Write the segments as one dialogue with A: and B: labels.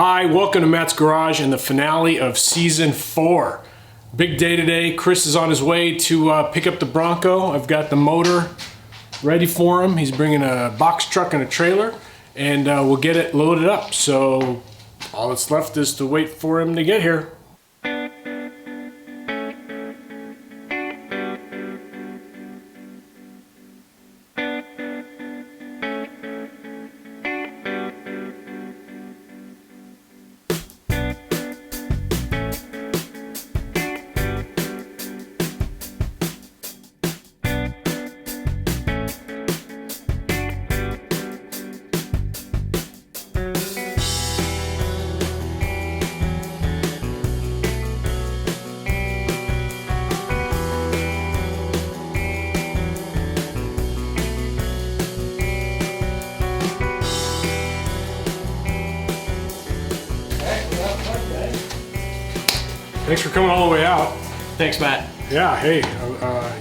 A: Hi, welcome to Matt's Garage and the finale of Season 4. Big day today. Chris is on his way to pick up the Bronco. I've got the motor ready for him. He's bringing a box truck and a trailer, and we'll get it loaded up. So all that's left is to wait for him to get here. Thanks for coming all the way out.
B: Thanks, Matt.
A: Yeah, hey,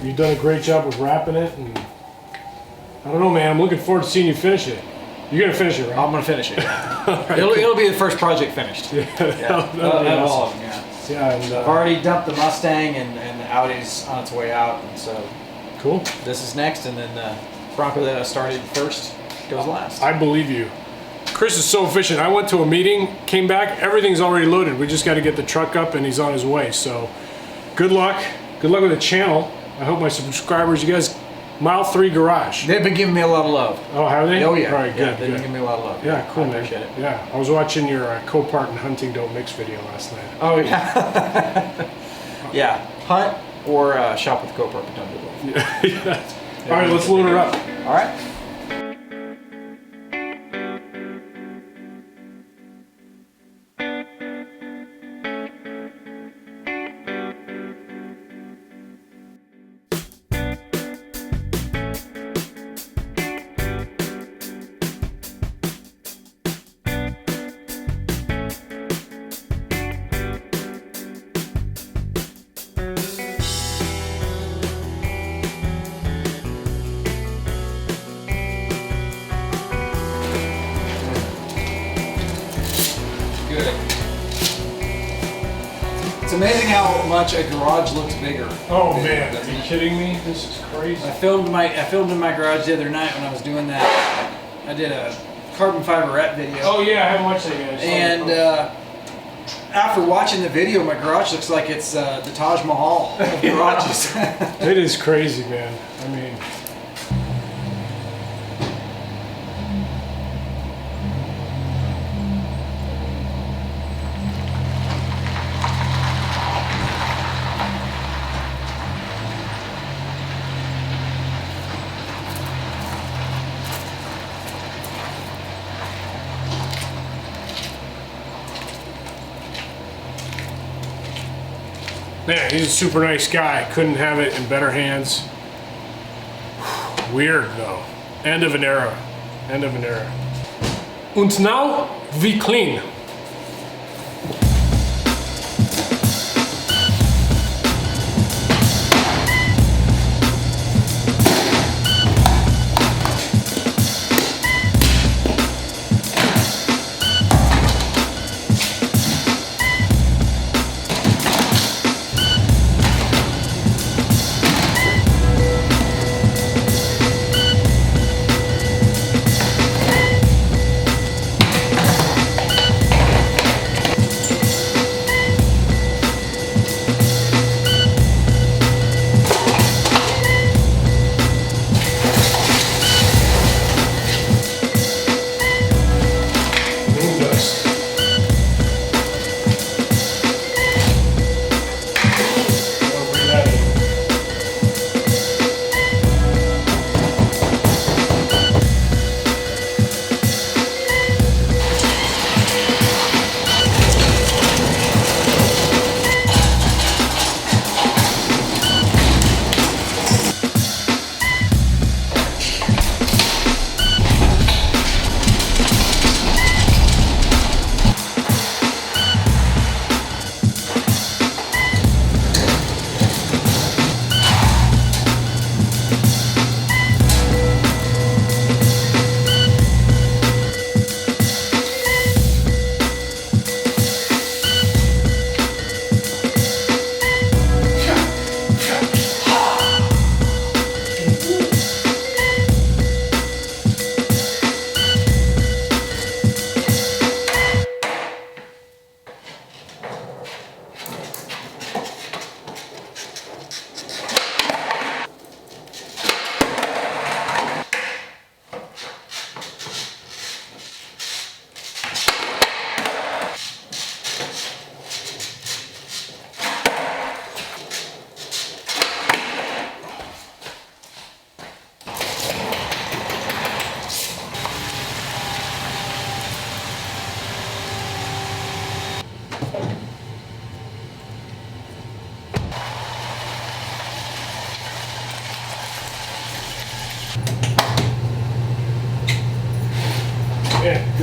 A: you've done a great job with wrapping it, and I don't know, man, I'm looking forward to seeing you finish it. You're gonna finish it, right?
B: I'm gonna finish it.
A: Right.
B: It'll be the first project finished.
A: Yeah,
B: That'll be
A: awesome.
B: all of them, yeah.
A: Yeah, and
B: I've already dumped the Mustang, and the Audi's on its way out, and so
A: cool.
B: this is next, and then the Bronco that I started first goes last.
A: I believe you. Chris is so efficient. I went to a meeting, came back, everything's already loaded. We just got to get the truck up and he's on his way. So good luck. Good luck with the channel. I hope my subscribers, you guys, Mile 3 Garage.
B: They've been giving me a lot of love.
A: Oh, have they?
B: Oh, yeah.
A: All right, good.
B: Yeah, they've been giving me a lot of love.
A: Yeah, cool,
B: I
A: man.
B: appreciate it.
A: Yeah, I was watching your Copart and Hunting Don't Mix video last night.
B: Oh, yeah. Yeah, hunt or shop with Copart, but don't do both.
A: Yeah. All right, let's load her up.
B: All right. It's amazing how much a garage looks bigger.
A: Oh man, are you kidding me? This is crazy.
B: I filmed in my garage the other night when I was doing that. I did a carbon fiberette video.
A: Oh yeah, I haven't watched that yet.
B: And after watching the video, my garage looks like it's the Taj Mahal of garages.
A: It is crazy, man. I mean, man, he's a super nice guy. Couldn't have it in better hands. Weird though. End of an era. End of an era. Und now, wie clean.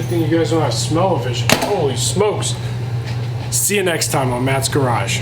A: thing you guys don't have smell-o-vision. Holy smokes. See you next time on Matt's Garage.